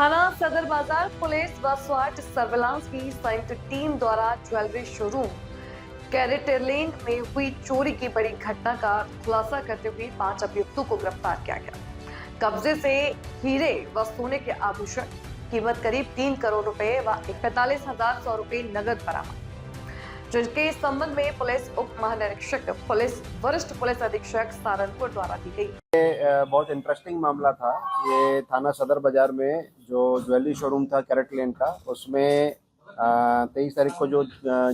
थाना सदर बाजार पुलिस व स्वाट सर्विलांस की संयुक्त टीम द्वारा ज्वेलरी शोरूम कैरेटरलेन में हुई चोरी की बड़ी घटना का खुलासा करते हुए 5 अभियुक्तों को गिरफ्तार किया गया। कब्जे से हीरे व सोने के आभूषण कीमत करीब 3 करोड़ रुपए व 45,100 रुपए नगद बरामद, जिनके संबंध में पुलिस उप महानिरीक्षक पुलिस वरिष्ठ पुलिस अधीक्षक सहारनपुर द्वारा दी गई। बहुत इंटरेस्टिंग मामला था। ये थाना सदर बाजार में जो ज्वेलरी शोरूम था कैरेटलेन का, उसमें 23 तारीख को जो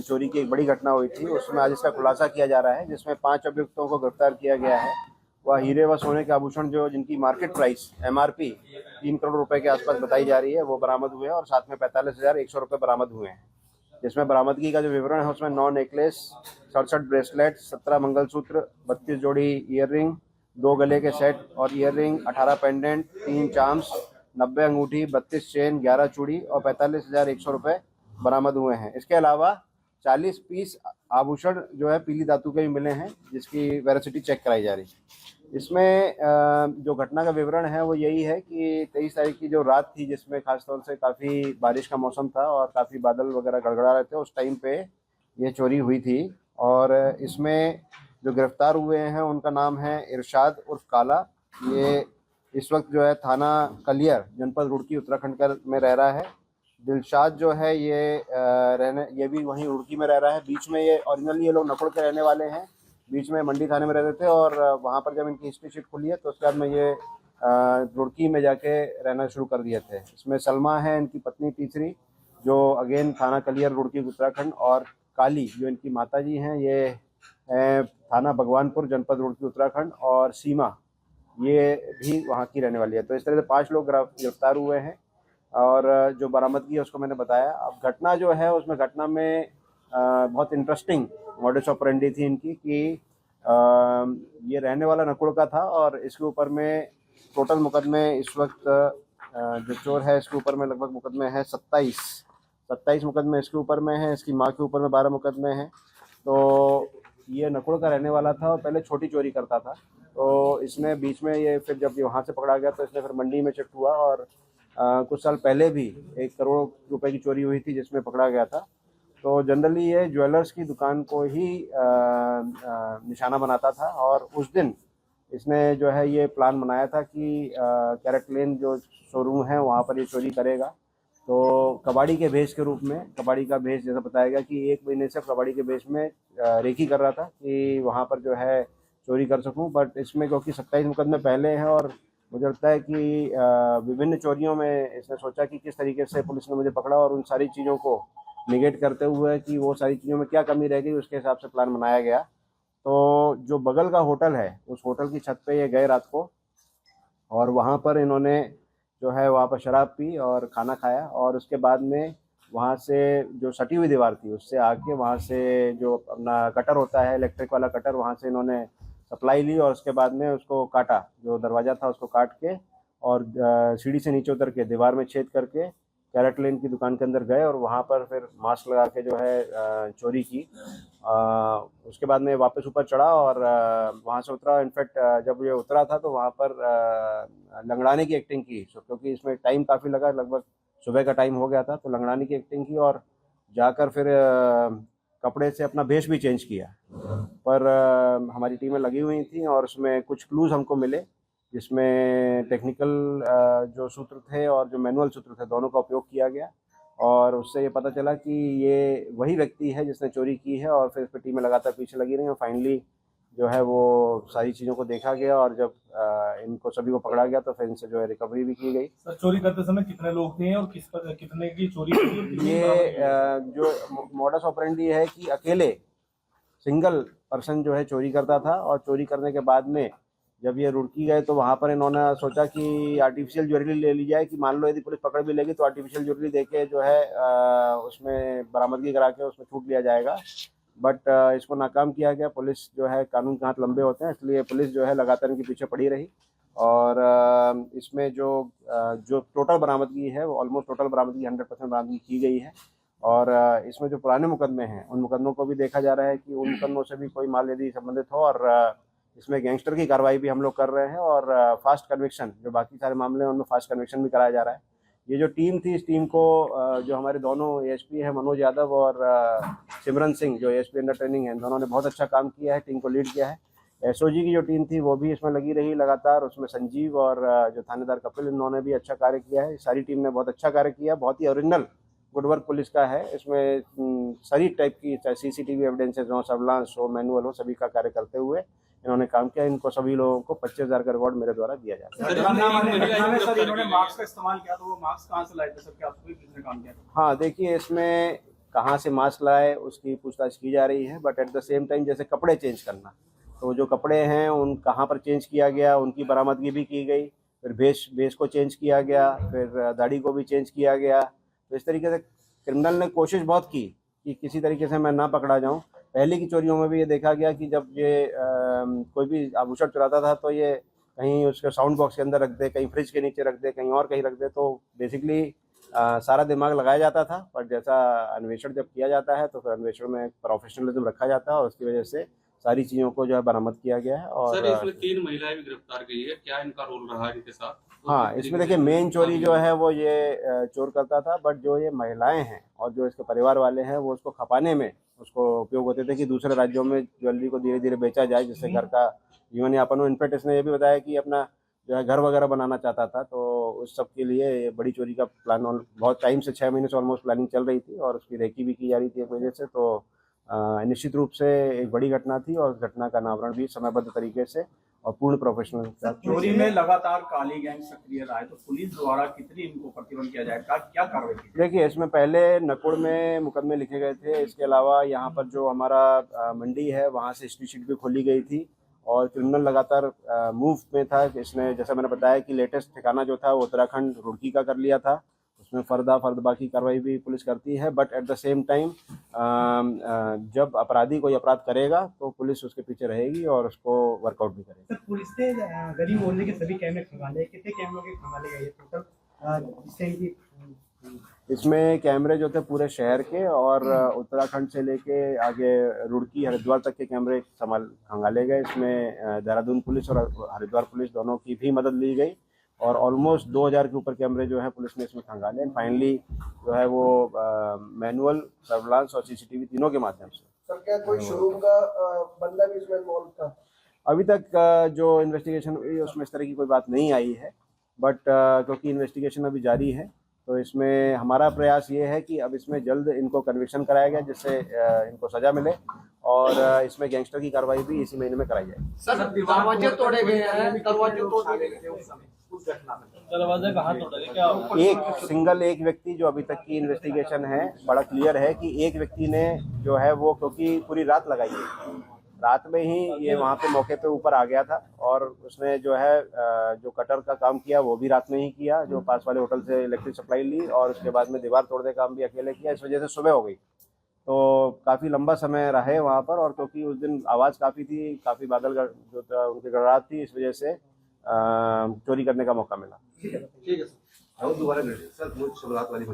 चोरी की एक बड़ी घटना हुई थी, उसमें आज इसका खुलासा किया जा रहा है, जिसमें 5 अभियुक्तों को गिरफ्तार किया गया है। वह हीरे व सोने के आभूषण जो जिनकी मार्केट प्राइस MRP 3 करोड़ रुपए के आसपास बताई जा रही है, वो बरामद हुए हैं और साथ में 45,100 रुपये बरामद हुए हैं। जिसमें बरामदगी का जो विवरण है, उसमें 9 नेकलेस, 67 ब्रेसलेट, 17 मंगलसूत्र, 32 जोड़ी ईयररिंग, 2 गले के सेट और ईयररिंग, 18 पेंडेंट, 3 चार्म्स, 90 अंगूठी, 32 चेन, 11 चूड़ी और 45,100 रुपये बरामद हुए हैं। इसके अलावा 40 पीस आभूषण जो है पीली धातु के भी मिले हैं, जिसकी वेरासिटी चेक कराई जा रही है। इसमें जो घटना का विवरण है वो यही है कि 23 तारीख की जो रात थी, जिसमें खासतौर से काफ़ी बारिश का मौसम था और काफ़ी बादल वगैरह गड़गड़ा रहे थे, उस टाइम पे ये चोरी हुई थी। और इसमें जो गिरफ्तार हुए हैं उनका नाम है इरशाद उर्फ काला। ये इस वक्त जो है थाना कलियर जनपद रुड़की उत्तराखंड में रह रहा है। दिलशाद जो है ये भी वहीं रुड़की में रह रहा है। बीच में ये ओरिजिनली ये लोग नकुड़ के रहने वाले हैं, बीच में मंडी थाने में रहते थे और वहाँ पर जब इनकी हिस्ट्री शीट खुली है तो उसके बाद में ये रुड़की में जाके रहना शुरू कर दिए थे। इसमें सलमा है इनकी पत्नी तीसरी, जो अगेन थाना कलियर रुड़की उत्तराखंड, और काली जो इनकी माताजी हैं ये थाना भगवानपुर जनपद रुड़की उत्तराखंड, और सीमा ये भी वहाँ की रहने वाली है। तो इस तरह से 5 लोग गिरफ्तार हुए हैं और जो बरामदगी है उसको मैंने बताया। अब घटना जो है उसमें घटना में बहुत इंटरेस्टिंग मॉडस ऑपरेंडी थी इनकी कि ये रहने वाला नकुड़ का था और इसके ऊपर में टोटल मुकदमे इस वक्त जो चोर है इसके ऊपर में लगभग मुकदमे हैं 27 मुकदमे इसके ऊपर में हैं। इसकी माँ के ऊपर में 12 मुकदमे हैं। तो ये नकुड़ का रहने वाला था और पहले छोटी चोरी करता था। तो इसने बीच में ये फिर जब ये वहाँ से पकड़ा गया तो इसने फिर मंडी में शिफ्ट हुआ और कुछ साल पहले भी 1 करोड़ रुपए की चोरी हुई थी जिसमें पकड़ा गया था। तो जनरली ये ज्वेलर्स की दुकान को ही निशाना बनाता था और उस दिन इसने जो है ये प्लान बनाया था कि कैरेटलेन जो शोरूम है वहाँ पर ये चोरी करेगा। तो कबाड़ी के भेष के रूप में, कबाड़ी का भेष जैसा बताया गया कि 1 महीने से कबाड़ी के भेष में रेकी कर रहा था कि वहाँ पर जो है चोरी कर सकूँ। बट इसमें क्योंकि 27 मुकदमे पहले हैं और मुझे लगता है कि विभिन्न चोरियों में इसने सोचा कि किस तरीके से पुलिस ने मुझे पकड़ा और उन सारी चीज़ों को निगेट करते हुए कि वो सारी चीज़ों में क्या कमी रह गई, उसके हिसाब से प्लान बनाया गया। तो जो बगल का होटल है उस होटल की छत पे ये गए रात को और वहाँ पर इन्होंने जो है वहाँ पर शराब पी और खाना खाया और उसके बाद में वहाँ से जो सटी हुई दीवार थी उससे आके वहाँ से जो अपना कटर होता है, इलेक्ट्रिक वाला कटर, वहाँ से इन्होंने सप्लाई ली और उसके बाद में उसको काटा, जो दरवाज़ा था उसको काट के और सीढ़ी से नीचे उतर के दीवार में छेद करके कैरेटलेन की दुकान के अंदर गए और वहाँ पर फिर मास्क लगा के जो है चोरी की। उसके बाद में वापस ऊपर चढ़ा और वहाँ से उतरा। इनफैक्ट जब ये उतरा था तो वहाँ पर लंगड़ाने की एक्टिंग की, क्योंकि इसमें टाइम काफ़ी लगा, लगभग सुबह का टाइम हो गया था। तो लंगड़ाने की एक्टिंग की और जाकर फिर कपड़े से अपना भेष भी चेंज किया। पर हमारी टीमें लगी हुई थी और उसमें कुछ क्लूज़ हमको मिले, जिसमें टेक्निकल जो सूत्र थे और जो मैनुअल सूत्र थे दोनों का उपयोग किया गया और उससे ये पता चला कि ये वही व्यक्ति है जिसने चोरी की है। और फिर इस पर टीमें लगातार पीछे लगी रही और फाइनली जो है वो सारी चीज़ों को देखा गया और जब इनको सभी को पकड़ा गया तो फिर इनसे जो है रिकवरी भी की गई। सर, चोरी करते समय कितने लोग थे और कितने की चोरी की? ये जो मॉडस ऑपरेंडी है कि अकेले सिंगल पर्सन जो है चोरी करता था और चोरी करने के बाद में जब ये रुड़की गए तो वहाँ पर इन्होंने सोचा कि आर्टिफिशियल ज्वेलरी ले ली जाए, कि मान लो यदि पुलिस पकड़ भी लेगी तो आर्टिफिशियल ज्वेलरी देके जो है उसमें बरामदगी करा के उसमें छूट लिया जाएगा। बट इसको नाकाम किया गया। पुलिस जो है कानून के हाथ लंबे होते हैं, इसलिए पुलिस जो है लगातार इनके पीछे पड़ी रही और इसमें जो टोटल बरामदगी है वो ऑलमोस्ट टोटल बरामदगी 100% बरामदगी की गई है। और इसमें जो पुराने मुकदमे हैं उन मुकदमों को भी देखा जा रहा है कि उन मुकदमों से भी कोई माल यदि संबंधित हो और इसमें गैंगस्टर की कार्रवाई भी हम लोग कर रहे हैं और फास्ट कन्विक्शन, जो बाकी सारे मामले हैं उनमें फास्ट कन्विक्शन भी कराया जा रहा है। ये जो टीम थी, इस टीम को जो हमारे दोनों एएसपी हैं मनोज यादव और सिमरन सिंह जो एएसपी अंडर ट्रेनिंग हैं, दोनों ने बहुत अच्छा काम किया है, टीम को लीड किया है। एसओजी की जो टीम थी वो भी इसमें लगी रही लगातार, उसमें संजीव और जो थानेदार कपिल, इन्होंने भी अच्छा कार्य किया है। सारी टीम ने बहुत अच्छा कार्य किया, बहुत ही ओरिजिनल गुड वर्क पुलिस का है। इसमें सारी टाइप की, चाहे सीसीटीवी एविडेंसेज हो, सर्विलांस हो, मैनुअल हो, सभी का कार्य करते हुए इन्होंने काम किया। इनको सभी लोगों को 25,000 का रिवॉर्ड मेरे द्वारा दिया जाता है। इन्होंने मास्क का इस्तेमाल किया, तो वो मास्क कहाँ से लाए थे सर? क्या आपको किसने काम किया? हाँ, देखिए, इसमें कहाँ से मास्क लाए उसकी पूछताछ की जा रही है, but at the same time जैसे कपड़े चेंज करना, तो जो कपड़े हैं उन कहाँ पर चेंज किया गया, उनकी बरामदगी भी की गई। फिर भेष को चेंज किया गया, फिर दाढ़ी को भी चेंज किया गया। तो इस तरीके से क्रिमिनल ने कोशिश बहुत की कि किसी तरीके से मैं ना पकड़ा जाऊं। पहले की चोरियों में भी ये देखा गया कि जब ये कोई भी आभूषण चुराता था तो ये कहीं उसके साउंड बॉक्स के अंदर रख दे, कहीं फ्रिज के नीचे रख दे, कहीं और कहीं रख दे। तो बेसिकली सारा दिमाग लगाया जाता था, पर जैसा अन्वेषण जब किया जाता है तो फिर अन्वेषण में प्रोफेशनलिज्म रखा जाता है और उसकी वजह से सारी चीज़ों को जो है बरामद किया गया है। और सर, इसमें 3 महिलाएं भी गिरफ्तार की है, क्या इनका रोल रहा है इनके साथ? हाँ, इसमें देखिए मेन चोरी जो है वो ये चोर करता था, बट जो ये महिलाएं हैं और जो इसके परिवार वाले हैं वो उसको खपाने में उसको उपयोग होते थे कि दूसरे राज्यों में ज्वेलरी को धीरे धीरे बेचा जाए, जिससे घर का जीवन यापन हो। इनफैक्ट इसने ये भी बताया कि अपना जो है घर वगैरह बनाना चाहता था, तो उस सब के लिए ये बड़ी चोरी का प्लान बहुत टाइम से 6 महीने से ऑलमोस्ट प्लानिंग चल रही थी और उसकी रेकी भी की जा रही थी एक वजह से। तो निश्चित रूप से एक बड़ी घटना थी और घटना का अनावरण भी समयबद्ध तरीके से और पूर्ण प्रोफेशनल। चोरी में लगातार काली गैंग सक्रिय रहा है, तो पुलिस द्वारा कितनी इनको प्रतिबंध किया जाएगा, क्या कार्रवाई की? देखिए, इसमें पहले नकुड़ में मुकदमे लिखे गए थे। इसके अलावा यहाँ पर जो हमारा मंडी है वहाँ से हिस्ट्री शीट भी खोली गई थी और क्रिमिनल लगातार मूव में था। इसने, जैसा मैंने बताया कि लेटेस्ट ठिकाना जो था वो उत्तराखंड रुड़की का कर लिया था, उसमें फर्दा की कार्रवाई भी पुलिस करती है। But at the same time जब अपराधी कोई अपराध करेगा तो पुलिस उसके पीछे रहेगी और उसको वर्कआउट भी करेगी। सर, पुलिस ने गली मोहल्ले के सभी कैमरे खंगाले, कितने कैमरों के खंगाले गए टोटल, जिससे इनकी? इसमें कैमरे जो थे पूरे शहर के और उत्तराखंड से लेके आगे रुड़की हरिद्वार तक के कैमरे खंगाले गए। इसमें देहरादून पुलिस और हरिद्वार पुलिस दोनों की भी मदद ली गई और ऑलमोस्ट 2000 के ऊपर कैमरे जो है पुलिस ने इसमें खंगाले। फाइनली जो है वो मैनुअल, सर्विलांस और सीसीटीवी तीनों के माध्यम से। सर, क्या कोई शोरूम का बंदा भी इसमें इन्वॉल्व था? अभी तक जो इन्वेस्टिगेशन हुई उसमें इस तरह की कोई बात नहीं आई है, बट क्योंकि इन्वेस्टिगेशन अभी जारी है तो इसमें हमारा प्रयास ये है कि अब इसमें जल्द इनको कन्विक्शन कराया गया जिससे इनको सजा मिले और इसमें गैंगस्टर की कार्रवाई भी इसी महीने में कराई जाएगी। सर, दरवाजे तोड़े गए हैं, दरवाजे तोड़े गए उस समय, उस घटना में दरवाजे कहाँ तोड़े गए? क्या एक व्यक्ति जो अभी तक की इन्वेस्टिगेशन है बड़ा क्लियर है कि एक व्यक्ति ने जो है वो, क्योंकि पूरी रात लगाई है, रात में ही ये वहाँ पे मौके पे ऊपर आ गया था और उसने जो है जो कटर का काम किया वो भी रात में ही किया, जो पास वाले होटल से इलेक्ट्रिक सप्लाई ली और उसके बाद में दीवार तोड़ने का काम भी अकेले किया। इस वजह से सुबह हो गई, तो काफ़ी लंबा समय रहे वहाँ पर और क्योंकि उस दिन आवाज़ काफ़ी थी, काफ़ी बादल जो था उनकी गड़गड़ाहट थी, इस वजह से चोरी करने का मौका मिला। ठीक है सर। दोबारा सर, शुरुआत वाली